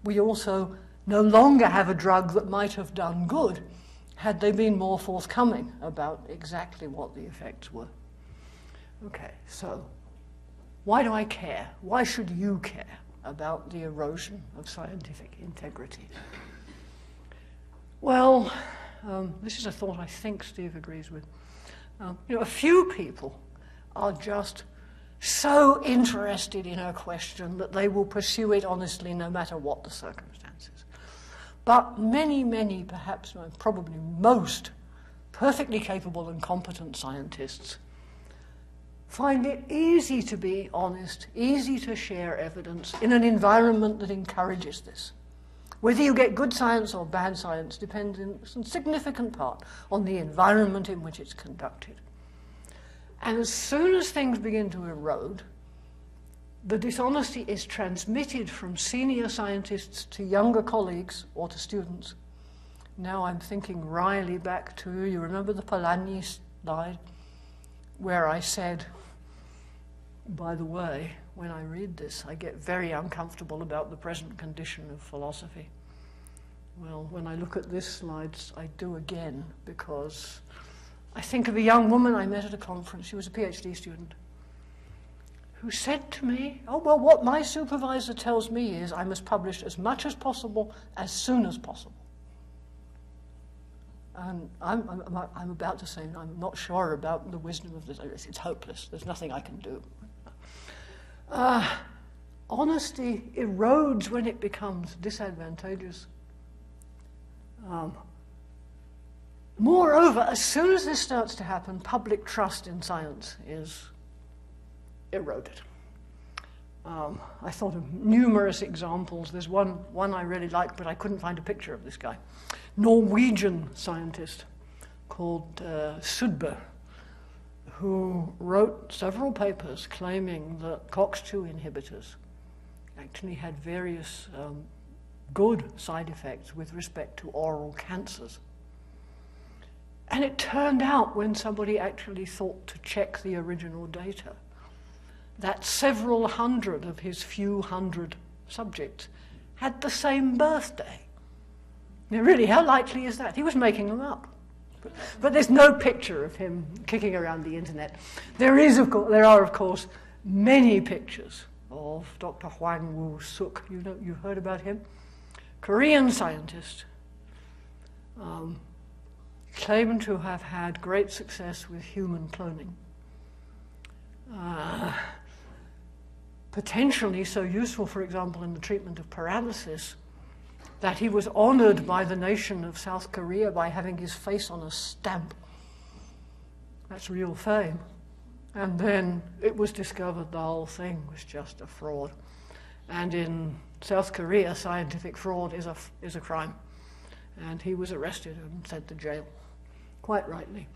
we also no longer have a drug that might have done good had they been more forthcoming about exactly what the effects were. Okay, so why do I care? Why should you care about the erosion of scientific integrity? Well, this is a thought I think Steve agrees with. A few people are just so interested in a question that they will pursue it honestly no matter what the circumstances. But many, many, perhaps probably most perfectly capable and competent scientists find it easy to be honest, easy to share evidence in an environment that encourages this. Whether you get good science or bad science depends in significant part on the environment in which it's conducted. And as soon as things begin to erode, the dishonesty is transmitted from senior scientists to younger colleagues or to students. Now I'm thinking wryly back to, you remember the Polanyi slide, where I said, by the way, when I read this, I get very uncomfortable about the present condition of philosophy. Well, when I look at this slide, I do again, because I think of a young woman I met at a conference. She was a PhD student, who said to me, oh, well, what my supervisor tells me is I must publish as much as possible, as soon as possible. And I'm about to say, I'm not sure about the wisdom of this. It's hopeless. There's nothing I can do. Honesty erodes when it becomes disadvantageous. Moreover, as soon as this starts to happen, public trust in science is eroded. I thought of numerous examples. There's one I really like, but I couldn't find a picture of this guy. Norwegian scientist called Sudberg, who wrote several papers claiming that COX-2 inhibitors actually had various good side effects with respect to oral cancers. And it turned out, when somebody actually thought to check the original data, that several hundred of his few hundred subjects had the same birthday. Now, really, how likely is that? He was making them up. But there's no picture of him kicking around the internet. There are, of course, many pictures of Dr. Hwang Woo-suk. You've heard about him? Korean scientist, claimed to have had great success with human cloning. Potentially so useful, for example, in the treatment of paralysis, that he was honored by the nation of South Korea by having his face on a stamp. That's real fame. And then it was discovered the whole thing was just a fraud. And in South Korea, scientific fraud is a crime. And he was arrested and sent to jail, quite rightly.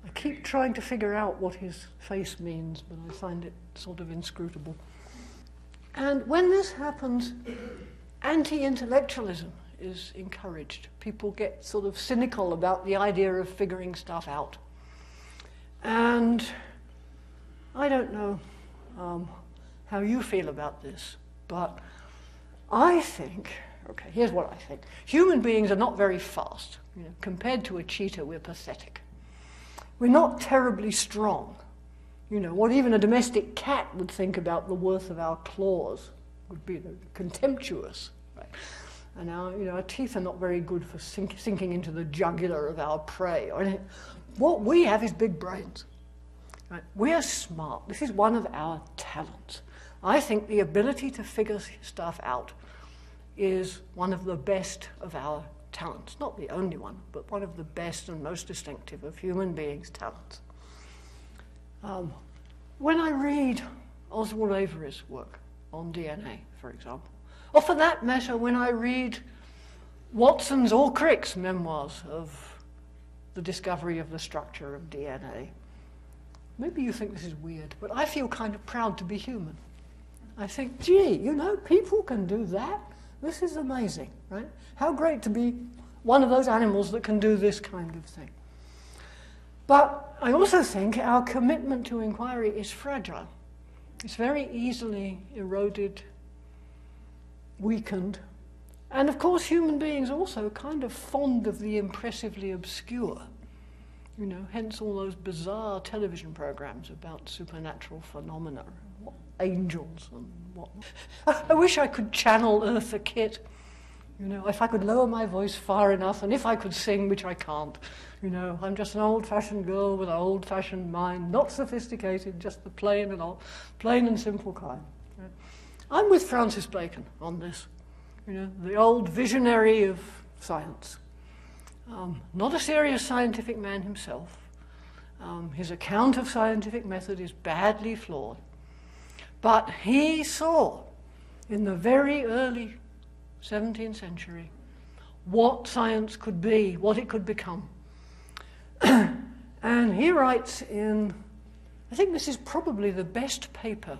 I keep trying to figure out what his face means, but I find it sort of inscrutable. And when this happens, anti-intellectualism is encouraged. People get sort of cynical about the idea of figuring stuff out. And I don't know how you feel about this, but I think, okay, here's what I think. Human beings are not very fast. Compared to a cheetah, we're pathetic. We're not terribly strong. What even a domestic cat would think about the worth of our claws would be contemptuous. Right? And our teeth are not very good for sinking into the jugular of our prey. What we have is big brains. Right? We're smart. This is one of our talents. I think the ability to figure stuff out is one of the best of our talents. Not the only one, but one of the best and most distinctive of human beings' talents. When I read Oswald Avery's work on DNA, for example, or for that matter, when I read Watson's or Crick's memoirs of the discovery of the structure of DNA, maybe you think this is weird, but I feel kind of proud to be human. I think, gee, people can do that. This is amazing, right? How great to be one of those animals that can do this kind of thing. But I also think our commitment to inquiry is fragile. It's very easily eroded, weakened. And of course, human beings are also kind of fond of the impressively obscure. Hence all those bizarre television programs about supernatural phenomena, angels and what. I wish I could channel Eartha Kitt, You know, if I could lower my voice far enough, and if I could sing, which I can't. You know, I'm just an old-fashioned girl with an old-fashioned mind, not sophisticated, just the plain and simple kind. You know. I'm with Francis Bacon on this. You know, the old visionary of science. Not a serious scientific man himself. His account of scientific method is badly flawed. But he saw, in the very early 17th century, what science could be, what it could become. And he writes in, I think this is probably the best paper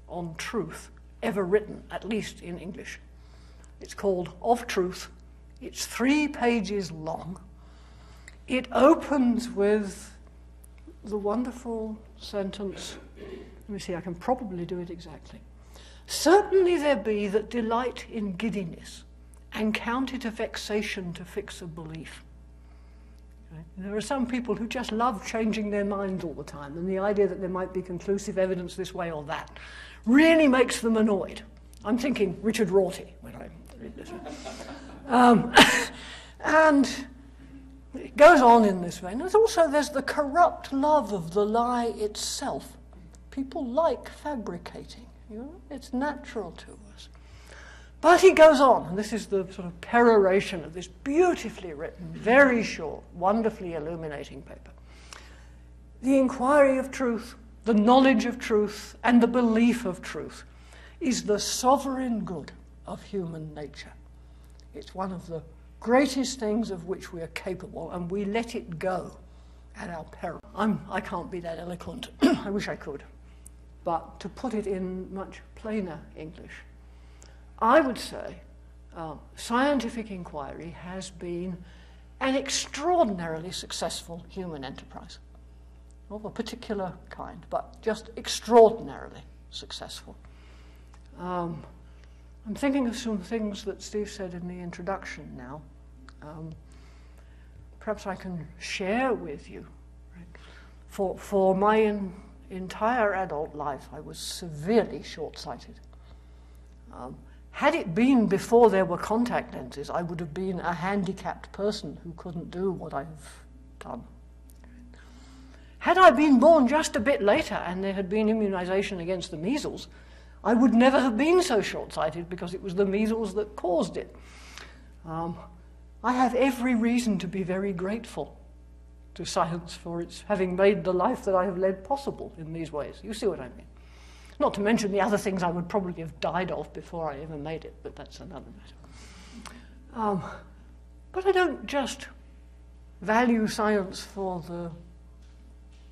on truth ever written, at least in English. It's called Of Truth. It's 3 pages long. It opens with the wonderful sentence, let me see, I can probably do it exactly. Certainly there be that delight in giddiness, and count it a vexation to fix a belief. Okay? There are some people who just love changing their minds all the time, and the idea that there might be conclusive evidence this way or that really makes them annoyed. I'm thinking Richard Rorty when I read this. And it goes on in this way. And there's the corrupt love of the lie itself. People like fabricating. You know? It's natural to us. But he goes on, and this is the sort of peroration of this beautifully written, very short, wonderfully illuminating paper. The inquiry of truth, the knowledge of truth, and the belief of truth is the sovereign good of human nature. It's one of the greatest things of which we are capable, and we let it go at our peril. I can't be that eloquent. I wish I could. But to put it in much plainer English, I would say scientific inquiry has been an extraordinarily successful human enterprise, of a particular kind, but just extraordinarily successful. I'm thinking of some things that Steve said in the introduction now. Perhaps I can share with you. Right? For my entire adult life, I was severely short-sighted. Had it been before there were contact lenses, I would have been a handicapped person who couldn't do what I've done. Had I been born just a bit later and there had been immunization against the measles, I would never have been so short-sighted because it was the measles that caused it. I have every reason to be very grateful to science for its having made the life that I have led possible in these ways. You see what I mean? Not to mention the other things I would probably have died of before I ever made it, but that's another matter. But I don't just value science for the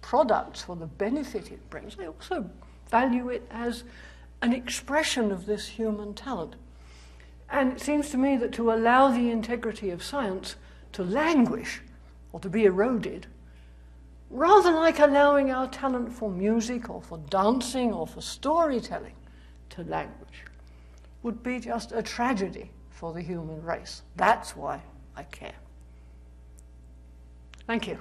products, for the benefit it brings. I also value it as an expression of this human talent. And it seems to me that to allow the integrity of science to languish or to be eroded, rather like allowing our talent for music or for dancing or for storytelling to languish, would be just a tragedy for the human race. That's why I care. Thank you.